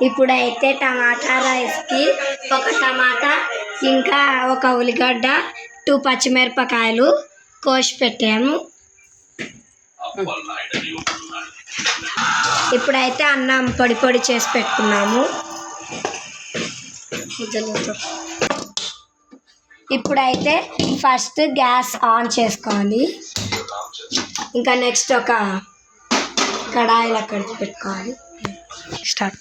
ఇప్పుడైతే టమాటా రైస్కి ఒక టమాటా ఇంకా ఒక ఉల్లిగడ్డ 2 పచ్చిమిరపకాయలు కోసి పెట్టాము. ఇప్పుడైతే అన్నం పొడి పొడి చేసి పెట్టుకున్నాము. ఇప్పుడైతే ఫస్ట్ గ్యాస్ ఆన్ చేసుకోవాలి. ఇంకా నెక్స్ట్ ఒక కడాయిలో కడిగి పెట్టుకోవాలి. స్టార్ట్.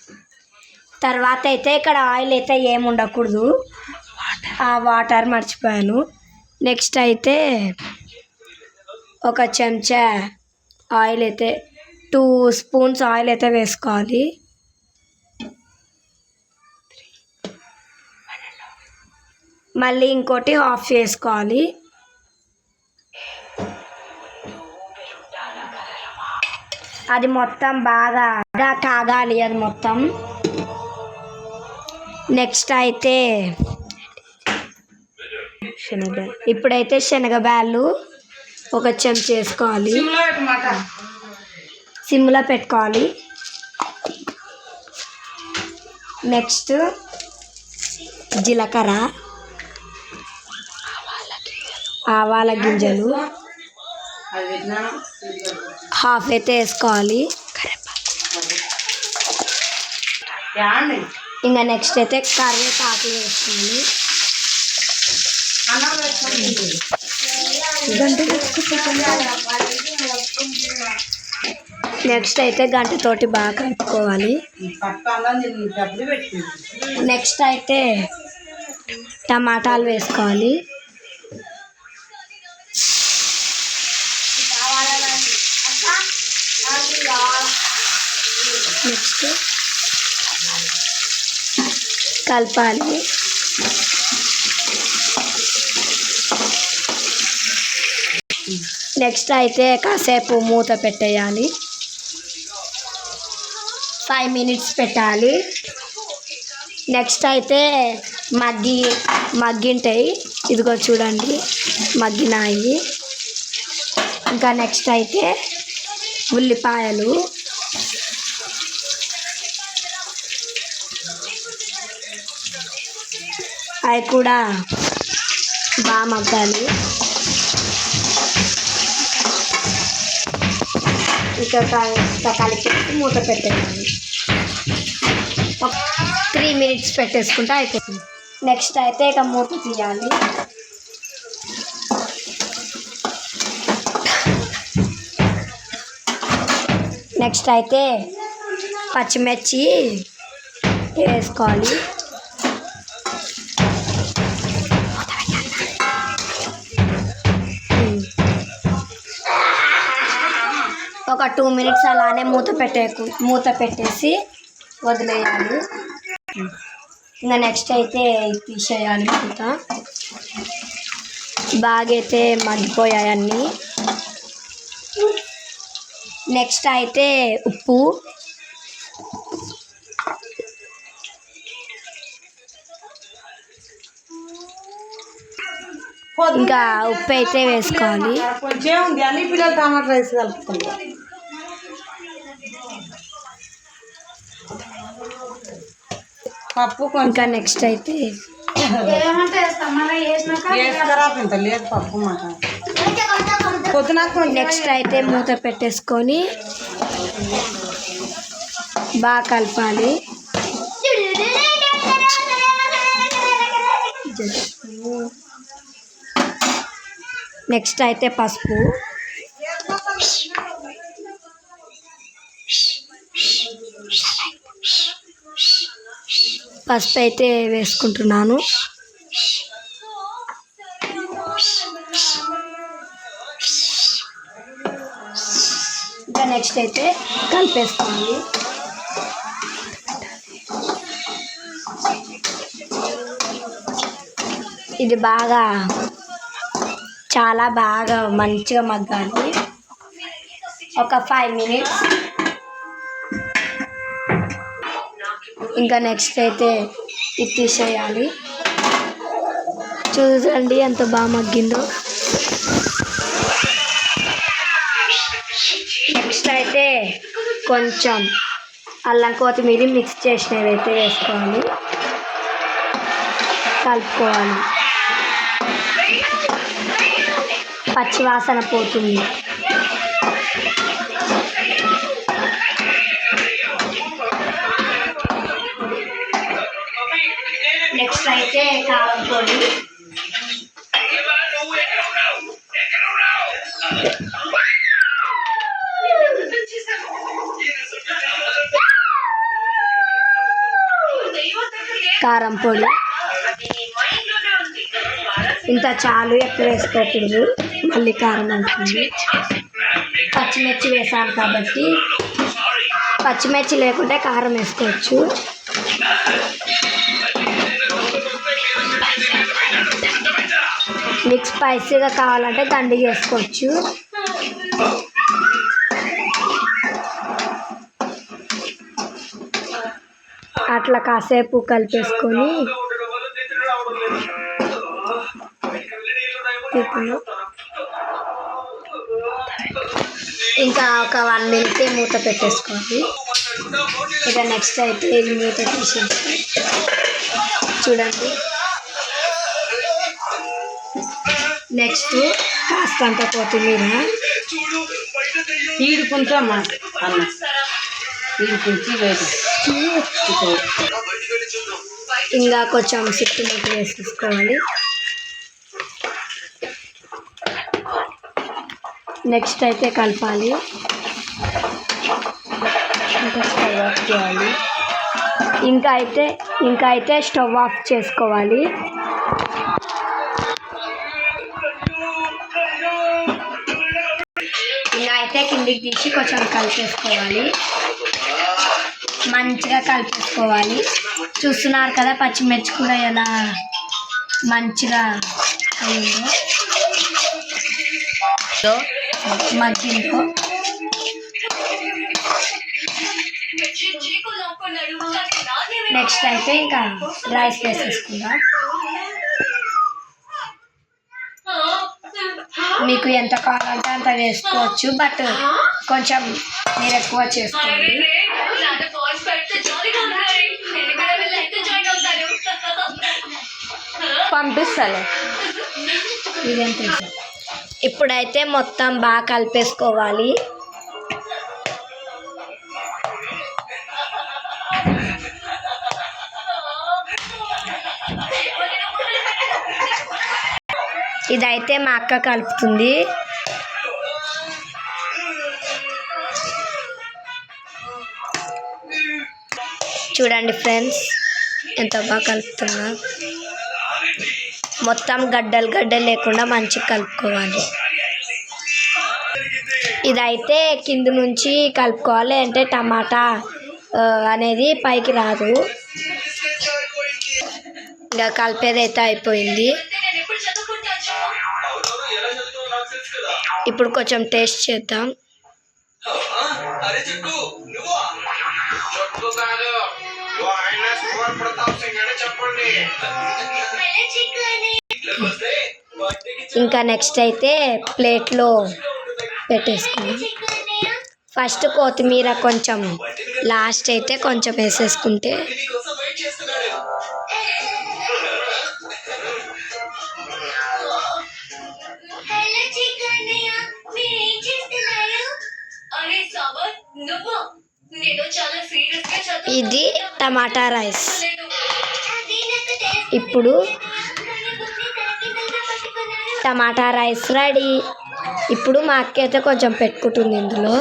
తర్వాత అయితే ఇక్కడ ఆయిల్ అయితే ఏమి ఉండకూడదు, ఆ వాటర్ మర్చిపోయాను. నెక్స్ట్ అయితే ఒక చెంచా ఆయిల్ అయితే 2 స్పూన్స్ ఆయిల్ అయితే వేసుకోవాలి. మళ్ళీ ఇంకోటి ఆఫ్ చేసుకోవాలి. అది మొత్తం బాగా కాగాలి, అది మొత్తం. నెక్స్ట్ అయితే ఇప్పుడైతే శనగబ్యాళ్ళు ఒక చెంచా వేసుకోవాలి. సిమ్లో పెట్టుకోవాలి. నెక్స్ట్ జీలకర్ర, ఆవాల గింజలు హాఫ్ అయితే వేసుకోవాలి. ఇంకా నెక్స్ట్ అయితే కరివేపాకు వేసుకోవాలి. నెక్స్ట్ అయితే గంటతోటి బాగా కలుపుకోవాలి. నెక్స్ట్ అయితే టమాటాలు వేసుకోవాలి. నెక్స్ట్ కలపాలి. నెక్స్ట్ అయితే కాసేపు మూత పెట్టేయాలి. 5 మినిట్స్ పెట్టాలి. నెక్స్ట్ అయితే మగ్గింటాయి, ఇదిగో చూడండి మగ్గినాయి. ఇంకా నెక్స్ట్ అయితే ఉల్లిపాయలు, అవి కూడా బాగా మగ్గాలి. ఇంకా కలిపి మూత పెట్టేయాలి. 3 మినిట్స్ పెట్టేసుకుంటే అయిపోతుంది. నెక్స్ట్ అయితే ఇక మూత తీయాలి. నెక్స్ట్ అయితే పచ్చిమిర్చి వేసుకోవాలి. ఒక 2 మినిట్స్ అలానే మూత పెట్టేసి వదిలేయాలి. ఇంకా నెక్స్ట్ అయితే తీసేయాలి. మూత బాగా అయితే మగ్గిపోయాయి అన్నీ. నెక్స్ట్ అయితే ఉప్పు, ఇంకా ఉప్పు అయితే వేసుకోవాలి. టమాటా రైస్ కలుపుకుంటాం. పప్పు ఇంకా నెక్స్ట్ అయితే పప్పు నెక్స్ట్ అయితే మూత పెట్టేసుకొని బాగా కలపాలి. నెక్స్ట్ అయితే పసుపు, అయితే వేసుకుంటున్నాను. ఇంకా నెక్స్ట్ అయితే కలిపేసుకోండి. ఇది బాగా చాలా బాగా మంచిగా మగ్గాలి. ఒక 5 మినిట్స్. ఇంకా నెక్స్ట్ అయితే ఇది తీసేయాలి. చూడండి ఎంత బాగా మగ్గిందో. నెక్స్ట్ అయితే కొంచెం అల్లం కొత్తిమీర మిక్స్ చేసినవి అయితే వేసుకోవాలి, కలుపుకోవాలి. పచ్చి వాసన పోతుంది. నెక్స్ట్ అయితే కారం పొడి, కారం పొడి ఇంత చాలు, ఎక్కువ వేసుకోకూడదు, మళ్ళీ కారం అవుతుంది. పచ్చిమిర్చి వేసాను కాబట్టి, పచ్చిమిర్చి లేకుంటే కారం వేసుకోవచ్చు. మీకు స్పైసీగా కావాలంటే దండిగా వేసుకోవచ్చు. అట్లా కాసేపు కలిపేసుకొని ఇంకా ఒక 1 minute మూత పెట్టేసుకోవాలి. ఇక నెక్స్ట్ అయితే ఇది మూత తీసేసి చూడండి. నెక్స్ట్ కాస్తంత కొత్తిమీర, ఈడు కొంచెం అన్న ఈడు కొంచెం ఇంకా కొంచెం సిట్టుముట్టు వేసేసుకోవాలి. నెక్స్ట్ అయితే కలపాలి. ఇంకా స్టవ్ ఆఫ్ చేయాలి. ఇంకా అయితే స్టవ్ ఆఫ్ చేసుకోవాలి. ఇంకా అయితే కిందికి తీసి కొంచెం కలిపేసుకోవాలి, మంచిగా కలిపేసుకోవాలి. చూస్తున్నారు కదా పచ్చిమిర్చి కూడా ఎలా మంచిగా అయిందో మగ్గిందో. నెక్స్ట్ అయితే ఇంకా రైస్ వేసేసుకుందాం. మీకు ఎంత కావాలంటే అంత వేసుకోవచ్చు, బట్ కొంచెం మీరు ఎక్కువ చేసుకోండి. పంపిస్తాను. ఇదేంటి, ఇప్పుడైతే మొత్తం బాగా కలిపేసుకోవాలి. ఇదైతే మా అక్క కలుపుతుంది. చూడండి ఫ్రెండ్స్ ఎంత బాగా కలుపుతున్నా. మొత్తం గడ్డలు లేకుండా మంచిగా కలుపుకోవాలి. ఇదైతే కింద నుంచి కలుపుకోవాలి, అంటే టమాటా అనేది పైకి రాదు. ఇంకా కలిపేదైతే అయిపోయింది. ఇప్పుడు కొంచెం టేస్ట్ చేద్దాం. ఇంకా నెక్స్ట్ అయితే ప్లేట్లో పెట్టేసుకున్నాం. ఫస్ట్ కొత్తిమీర కొంచెం లాస్ట్ అయితే కొంచెం వేసేసుకుంటే ఇది టమాటా రైస్. ఇప్పుడు టమాటా రైస్ రెడీ. ఇప్పుడు మా అక్క అయితే కొంచెం పెట్టుకుంటుంది ఇందులో.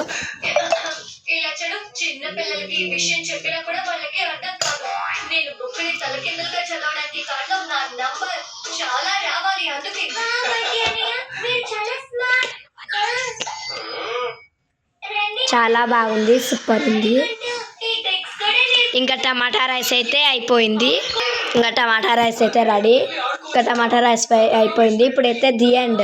చాలా బాగుంది, సూపర్ ఉంది. ఇంకా టమాటా రైస్ అయితే అయిపోయింది. ఇంకా టమాటా రైస్ అయితే రెడీ. ఇంకా టమాటా రైస్ అయిపోయింది. ఇప్పుడైతే ది ఎండ్.